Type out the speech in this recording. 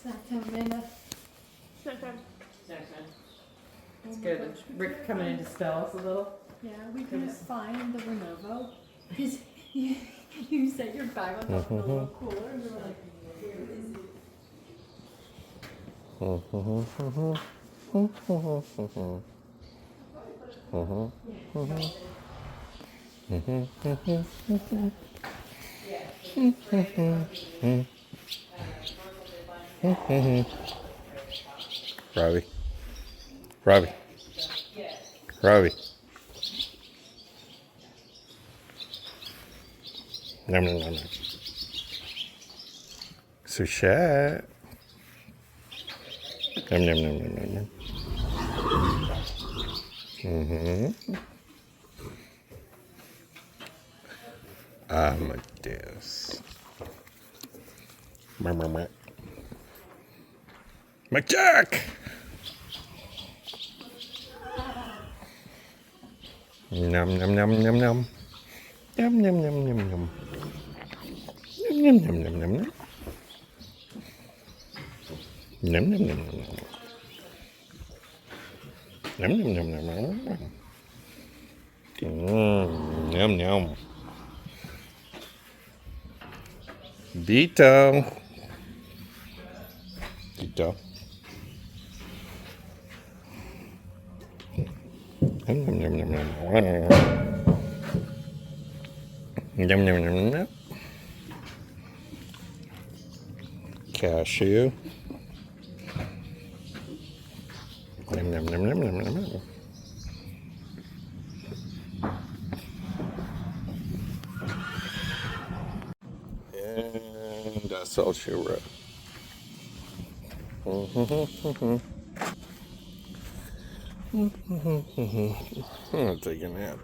Snack time, Amanda. Snack time. It's Good. Rick coming in to spell us a little. Yeah, we couldn't find the Lenovo because you set your bag on top of the little cooler and we were like, here it is. Robbie. Robbie. Robbie. Nom nom nom nom. Sushat. Nom nom nom nom nom nom. Amadeus. McJack! Nom nom nom nom nom. Nom nom nom nom nom. Nom nom nom nom nom. Nom nom nom nom nom. Nom nom nom nom nom. Nom nom. Dito. Dito. Nom nom nom nom nom. Nom nom nom nom. Cashew. Nom nom nom nom nom nom. And that's all she wrote. I'm gonna take a nap.